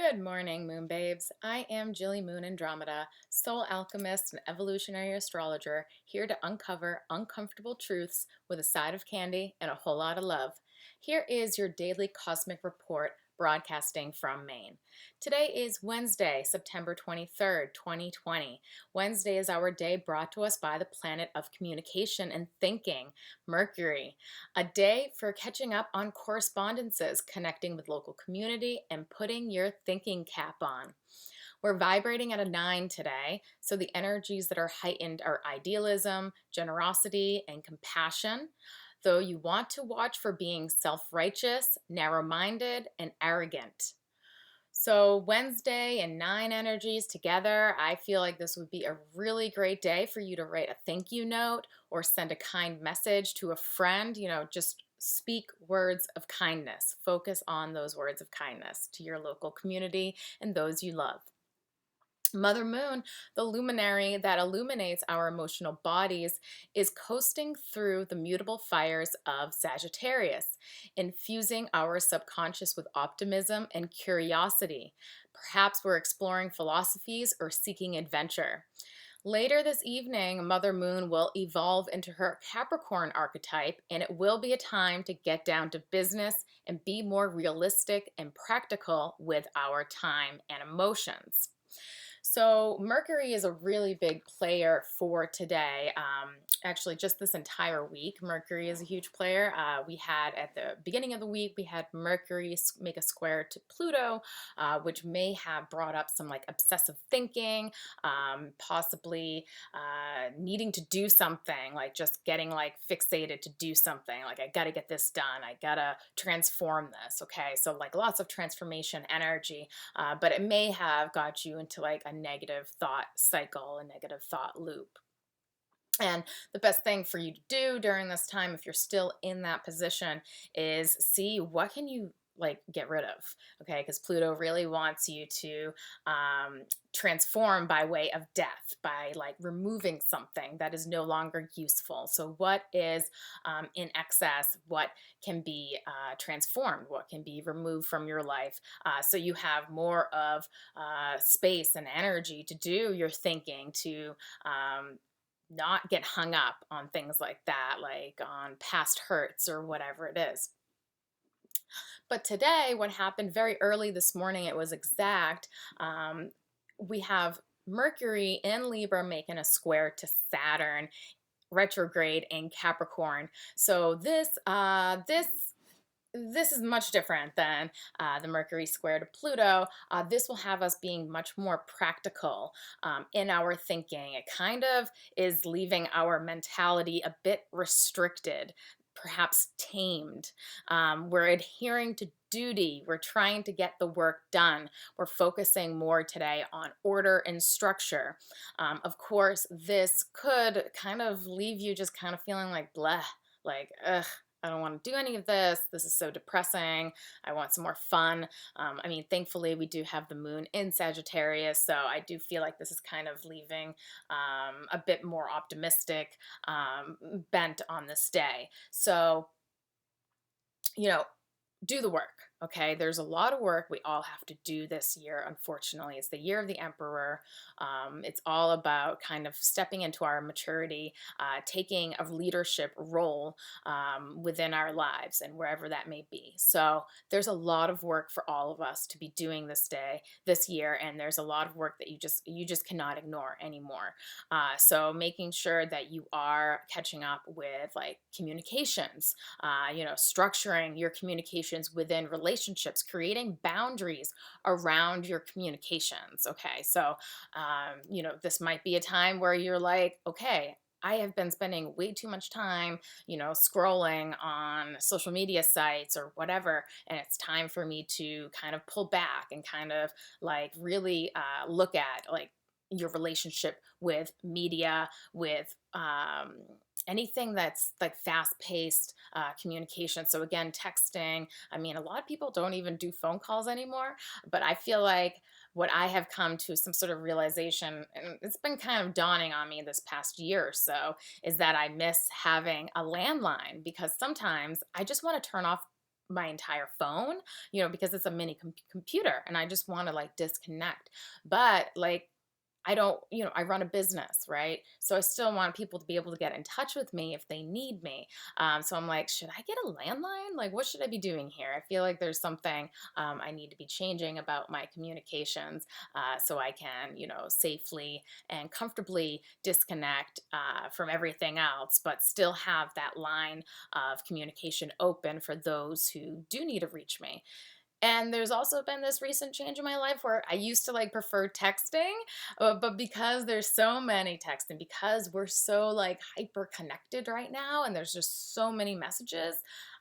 Good morning, Moon Babes. I am Jilly Moon Andromeda, soul alchemist and evolutionary astrologer, here to uncover uncomfortable truths with a side of candy and a whole lot of love. Here is your daily cosmic report broadcasting from Maine. Today is Wednesday, September 23rd, 2020. Wednesday is our day brought to us by the planet of communication and thinking, Mercury. A day for catching up on correspondences, connecting with local community, and putting your thinking cap on. We're vibrating at a 9 today, so the energies that are heightened are idealism, generosity, and compassion. Though you want to watch for being self righteous, narrow minded, and arrogant. So, Wednesday and 9 energies together, I feel like this would be a really great day for you to write a thank you note or send a kind message to a friend. Just speak words of kindness. Focus on those words of kindness to your local community and those you love. Mother Moon, the luminary that illuminates our emotional bodies, is coasting through the mutable fires of Sagittarius, infusing our subconscious with optimism and curiosity. Perhaps we're exploring philosophies or seeking adventure. Later this evening, Mother Moon will evolve into her Capricorn archetype, and it will be a time to get down to business and be more realistic and practical with our time and emotions. So, Mercury is a really big player for today. Actually, just this entire week, Mercury is a huge player. We had at the beginning of the week, we had Mercury make a square to Pluto, which may have brought up some like obsessive thinking, possibly needing to do something, like just getting like fixated to do something. Like, I got to get this done. I got to transform this. Okay. So, like lots of transformation energy, but it may have got you into like a negative thought cycle, a negative thought loop. And the best thing for you to do during this time, if you're still in that position, is see what can you like get rid of. Okay, because Pluto really wants you to transform by way of death, by like removing something that is no longer useful. So what is in excess, what can be transformed, what can be removed from your life, so you have more of space and energy to do your thinking, to not get hung up on things like that, like on past hurts or whatever it is. But today, what happened very early this morning, it was exact. We have Mercury in Libra making a square to Saturn retrograde in Capricorn. So this is much different than the Mercury square to Pluto. This will have us being much more practical in our thinking. It kind of is leaving our mentality a bit restricted, perhaps tamed. We're adhering to duty. We're trying to get the work done. We're focusing more today on order and structure. Of course, this could kind of leave you just kind of feeling like blah, like, ugh, I don't want to do any of this. This is so depressing. I want some more fun. Thankfully, we do have the moon in Sagittarius, so I do feel like this is kind of leaving a bit more optimistic bent on this day. So, you know, do the work. Okay, there's a lot of work we all have to do this year. Unfortunately, it's the year of the emperor. It's all about kind of stepping into our maturity, taking a leadership role within our lives and wherever that may be. So there's a lot of work for all of us to be doing this year, and there's a lot of work that you just cannot ignore anymore. So making sure that you are catching up with like communications, structuring your communications within relationships, creating boundaries around your communications. Okay, so this might be a time where you're like, okay, I have been spending way too much time, scrolling on social media sites or whatever, and it's time for me to kind of pull back and kind of like really look at like your relationship with media, with anything that's like fast-paced communication. So again, texting. A lot of people don't even do phone calls anymore, but I feel like what I have come to some sort of realization, and it's been kind of dawning on me this past year or so, is that I miss having a landline, because sometimes I just want to turn off my entire phone, because it's a mini computer and I just want to like disconnect. But like I don't, I run a business, right? So I still want people to be able to get in touch with me if they need me. So I'm like, should I get a landline? Like, what should I be doing here? I feel like there's something I need to be changing about my communications so I can, safely and comfortably disconnect from everything else, but still have that line of communication open for those who do need to reach me. And there's also been this recent change in my life where I used to like prefer texting, but because there's so many texting, because we're so like hyper connected right now, and there's just so many messages,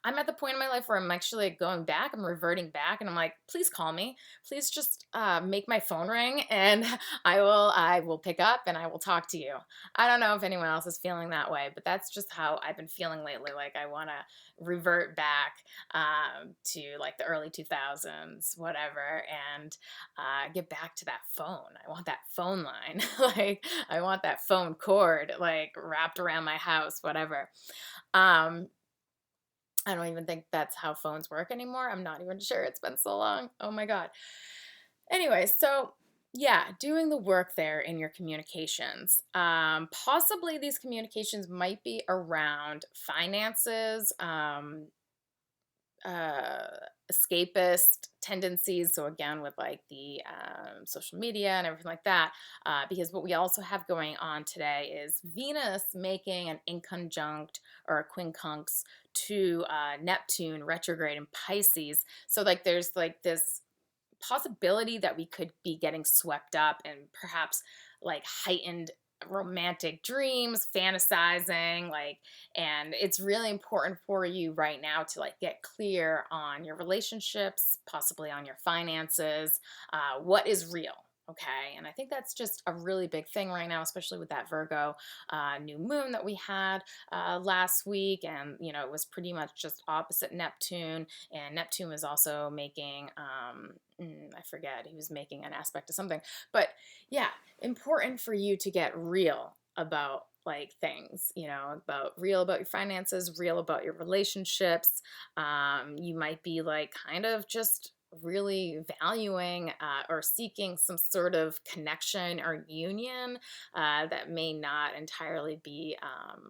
I'm at the point in my life where I'm actually like going back, I'm reverting back, and I'm like, please call me, please just make my phone ring, and I will pick up and I will talk to you. I don't know if anyone else is feeling that way, but that's just how I've been feeling lately. Like I want to revert back to like the early 2000s, whatever, and get back to that phone. I want that phone line. Like, I want that phone cord, like, wrapped around my house, whatever. Um, I don't even think that's how phones work anymore. I'm not even sure. It's been so long. Oh my God. Anyway, so yeah, doing the work there in your communications. Possibly these communications might be around finances, uh, escapist tendencies. So again, with like the social media and everything like that, because what we also have going on today is Venus making an inconjunct or a quincunx to Neptune retrograde in Pisces. So like there's like this possibility that we could be getting swept up and perhaps like heightened romantic dreams, fantasizing, like, and it's really important for you right now to like get clear on your relationships, possibly on your finances, what is real. Okay. And I think that's just a really big thing right now, especially with that Virgo new moon that we had last week. And, it was pretty much just opposite Neptune. And Neptune was also making, I forget, he was making an aspect to something. But yeah, important for you to get real about like things, about real about your finances, real about your relationships. You might be like kind of just really valuing or seeking some sort of connection or union that may not entirely be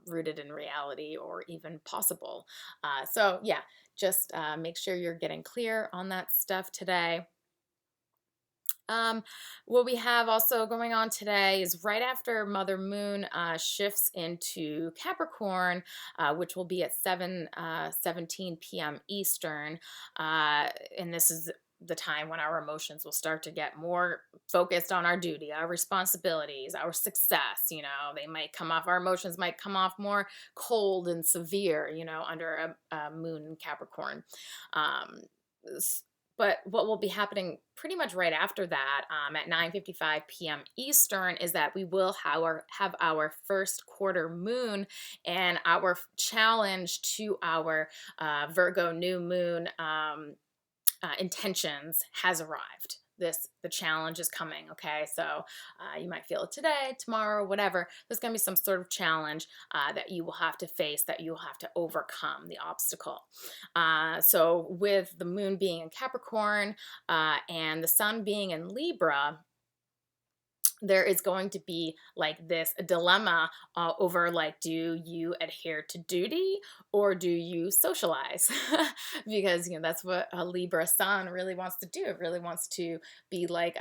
rooted in reality or even possible. So yeah, just make sure you're getting clear on that stuff today. Um, what we have also going on today is right after Mother Moon shifts into Capricorn, which will be at 17 p.m. Eastern. And this is the time when our emotions will start to get more focused on our duty, our responsibilities, our success. Our emotions might come off more cold and severe, under a moon in Capricorn. Um, but what will be happening pretty much right after that, at 9:55 p.m. Eastern, is that we will have our first quarter moon, and our challenge to our Virgo new moon intentions has arrived. The challenge is coming. Okay, so you might feel it today, tomorrow, whatever. There's going to be some sort of challenge that you will have to face, that you will have to overcome the obstacle. So with the moon being in Capricorn and the sun being in Libra, there is going to be like this dilemma over like, do you adhere to duty or do you socialize? Because that's what a Libra sun really wants to do. It really wants to be like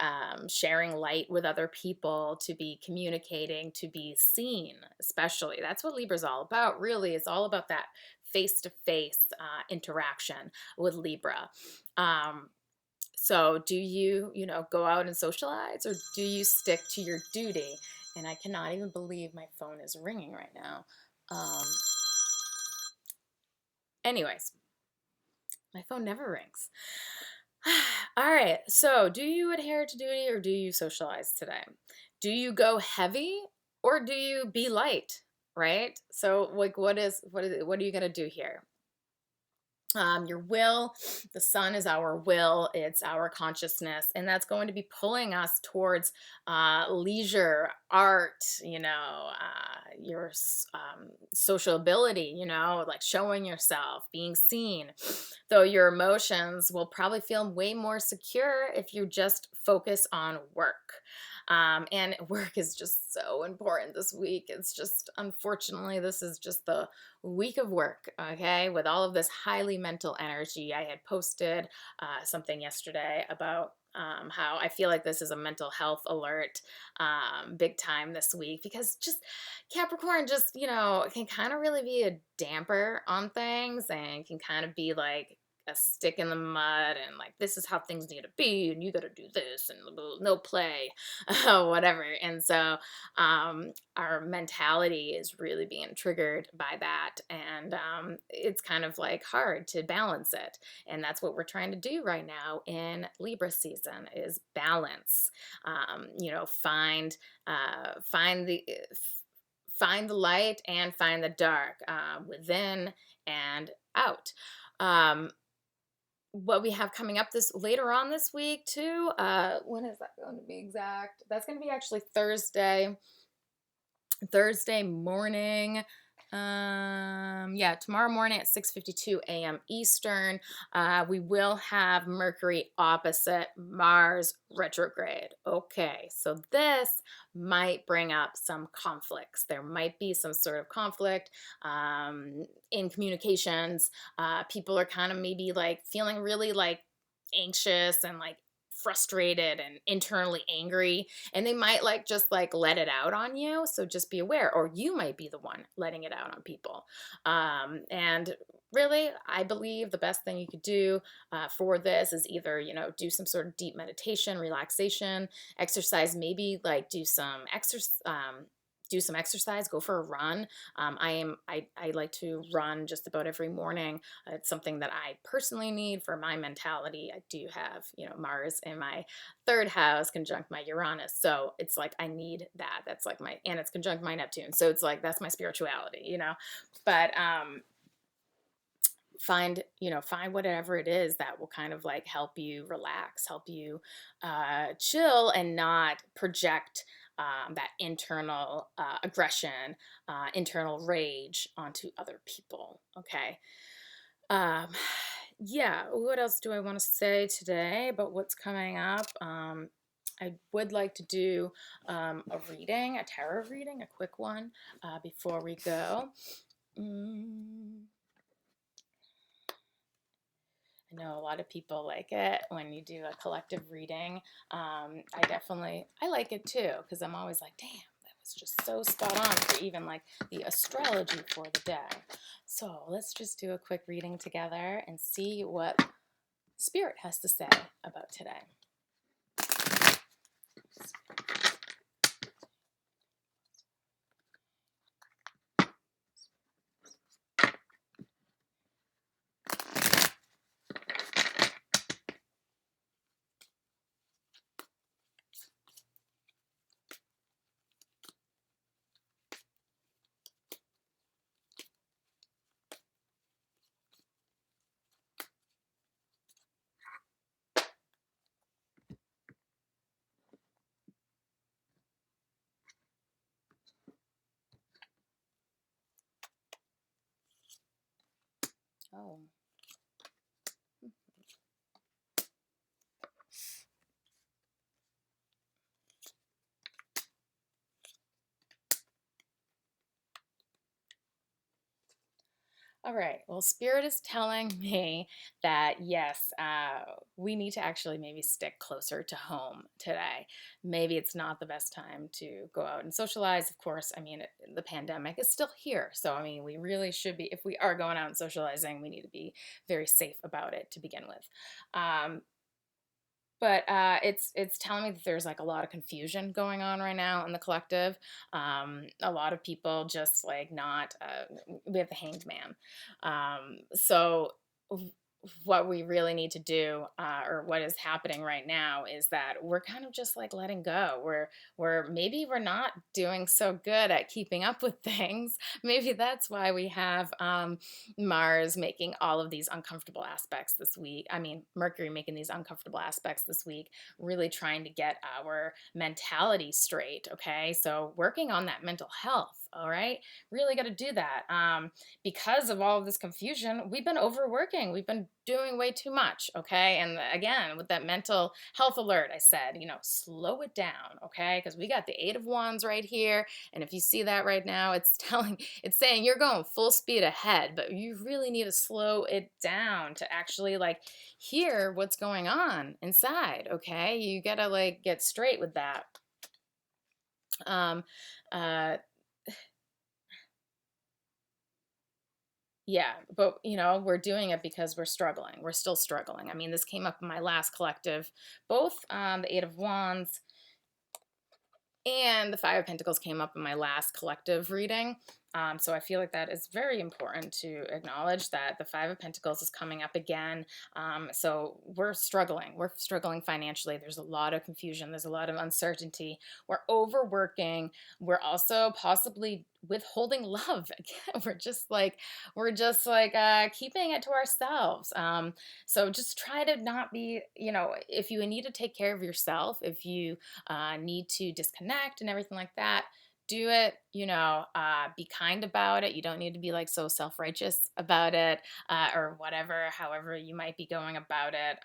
sharing light with other people, to be communicating, to be seen. Especially, that's what Libra's all about. Really, it's all about that face-to-face interaction with Libra. So do you, go out and socialize, or do you stick to your duty? And I cannot even believe my phone is ringing right now. Anyways, my phone never rings. All right. So do you adhere to duty or do you socialize today? Do you go heavy or do you be light? Right? So like what are you going to do here? Your will, the sun is our will, it's our consciousness, and that's going to be pulling us towards leisure, art, your social ability, like showing yourself, being seen. Though your emotions will probably feel way more secure if you just focus on work. And work is just so important this week. It's just, unfortunately, this is just the week of work, okay, with all of this highly mental energy. I had posted something yesterday about how I feel like this is a mental health alert big time this week, because just Capricorn just, can kind of really be a damper on things and can kind of be like a stick in the mud, and like, this is how things need to be and you got to do this and no play, whatever. And so our mentality is really being triggered by that. And it's kind of like hard to balance it. And that's what we're trying to do right now in Libra season, is balance. Find the light and find the dark, within and out. Um, what we have coming up this later on this week too. When is that going to be exact? That's going to be actually Thursday morning. Yeah, tomorrow morning at 6:52 a.m. Eastern, we will have Mercury opposite Mars retrograde. Okay, so this might bring up some conflicts. There might be some sort of conflict in communications. People are kind of maybe like feeling really like anxious and like frustrated and internally angry, and they might like just like let it out on you. So just be aware, or you might be the one letting it out on people. And really, I believe the best thing you could do for this is either do some sort of deep meditation, relaxation, exercise, maybe like do some exercise, go for a run. I like to run just about every morning. It's something that I personally need for my mentality. I do have, Mars in my third house conjunct my Uranus. So it's like I need that. That's like and it's conjunct my Neptune. So it's like that's my spirituality. But find whatever it is that will kind of like help you relax, help you chill, and not project that internal aggression, internal rage onto other people. Okay. Yeah, what else do I want to say today about what's coming up? I would like to do a tarot reading, a quick one, before we go. I know a lot of people like it when you do a collective reading. I like it too, because I'm always like, damn, that was just so spot on for even like the astrology for the day. So let's just do a quick reading together and see what Spirit has to say about today. Oh. All right. Well, Spirit is telling me that yes, we need to actually maybe stick closer to home today. Maybe it's not the best time to go out and socialize. Of course, I mean, the pandemic is still here. So, I mean, we really should be, if we are going out and socializing, we need to be very safe about it to begin with. But it's telling me that there's like a lot of confusion going on right now in the collective. A lot of people just like not. We have the Hanged Man. So what we really need to do, or what is happening right now, is that we're kind of just like letting go. We're not doing so good at keeping up with things. Maybe that's why we have Mars making all of these uncomfortable aspects this week. I mean, Mercury making these uncomfortable aspects this week, really trying to get our mentality straight. Okay, so working on that mental health. All right, really got to do that. Because of all of this confusion, we've been overworking. We've been doing way too much. Okay. And again, with that mental health alert, I said, slow it down. Okay. Because we got the Eight of Wands right here. And if you see that right now, it's saying you're going full speed ahead, but you really need to slow it down to actually like hear what's going on inside. Okay. You got to like get straight with that. Um, uh, Yeah, but we're doing it because we're struggling. We're still struggling. I mean, this came up in my last collective. Both the Eight of Wands and the Five of Pentacles came up in my last collective reading. So I feel like that is very important to acknowledge that the Five of Pentacles is coming up again. So we're struggling. We're struggling financially. There's a lot of confusion. There's a lot of uncertainty. We're overworking. We're also possibly withholding love. Again, we're just like keeping it to ourselves. So just try to not be, if you need to take care of yourself, if you need to disconnect and everything like that, do it. Be kind about it. You don't need to be like so self-righteous about it, or whatever, however you might be going about it.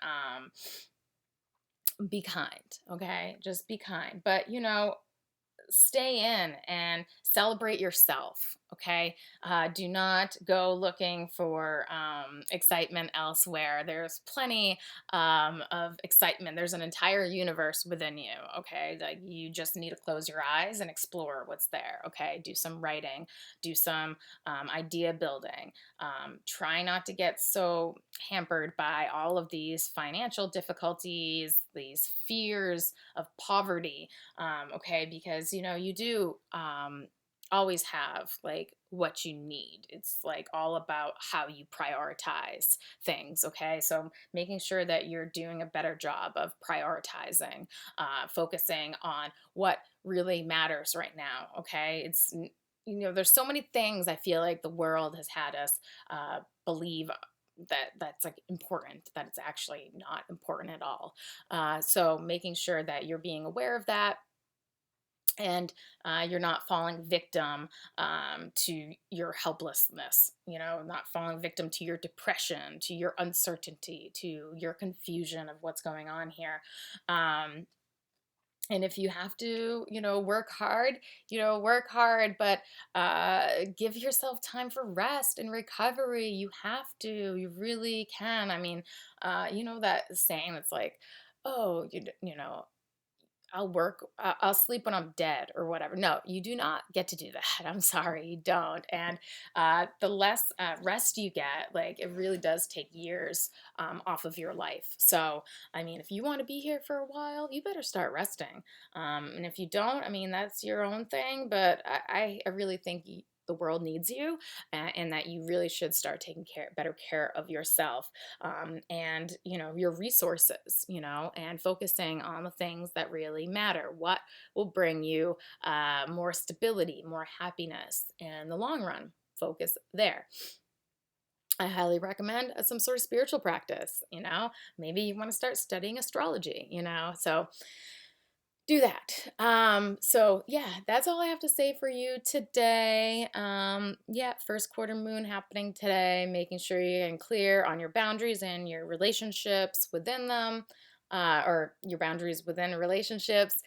Be kind. Okay, just be kind, but stay in and celebrate yourself. Okay, do not go looking for excitement elsewhere. There's plenty of excitement. There's an entire universe within you. Okay, like you just need to close your eyes and explore what's there. Okay, do some writing, do some idea building. Try not to get so hampered by all of these financial difficulties, these fears of poverty. Okay, because you do always have like what you need. It's like all about how you prioritize things. Okay, so making sure that you're doing a better job of prioritizing, focusing on what really matters right now. Okay, there's so many things I feel like the world has had us believe that's like important, that it's actually not important at all. So making sure that you're being aware of that, and you're not falling victim to your helplessness, not falling victim to your depression, to your uncertainty, to your confusion of what's going on here. And if you have to, work hard, but give yourself time for rest and recovery. You have to, you really can. I mean, that saying that's like, oh, I'll sleep when I'm dead or whatever. No, you do not get to do that. I'm sorry, you don't. And the less rest you get, like it really does take years off of your life. So, I mean, if you want to be here for a while, you better start resting. And if you don't, I mean, that's your own thing. But I really think the world needs you, and that you really should start taking better care of yourself, and your resources, and focusing on the things that really matter. What will bring you more stability, more happiness in the long run? Focus there. I highly recommend some sort of spiritual practice. Maybe you want to start studying astrology. So do that. So yeah, that's all I have to say for you today. Yeah, first quarter moon happening today, making sure you're getting clear on your boundaries and your relationships within them, or your boundaries within relationships.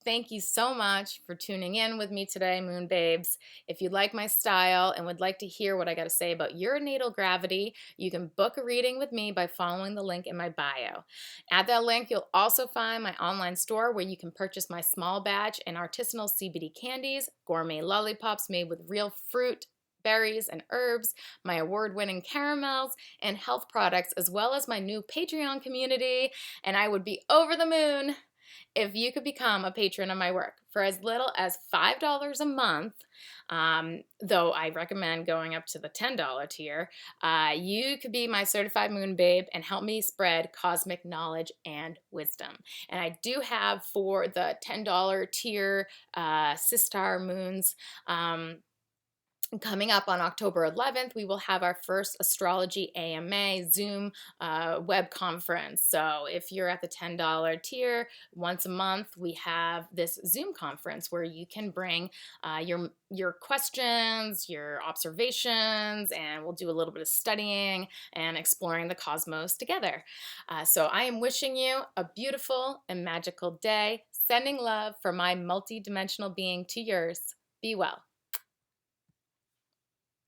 Thank you so much for tuning in with me today, Moon Babes. If you like my style and would like to hear what I got to say about your natal gravity, you can book a reading with me by following the link in my bio. At that link, you'll also find my online store where you can purchase my small batch and artisanal CBD candies, gourmet lollipops made with real fruit, berries, and herbs, my award-winning caramels, and health products, as well as my new Patreon community. And I would be over the moon If you could become a patron of my work for as little as $5 a month, though I recommend going up to the $10 tier, you could be my certified moon babe and help me spread cosmic knowledge and wisdom. And I do have for the $10 tier Sistar moons. Coming up on October 11th, we will have our first Astrology AMA Zoom web conference. So if you're at the $10 tier, once a month, we have this Zoom conference where you can bring your questions, your observations, and we'll do a little bit of studying and exploring the cosmos together. So I am wishing you a beautiful and magical day, sending love from my multidimensional being to yours. Be well.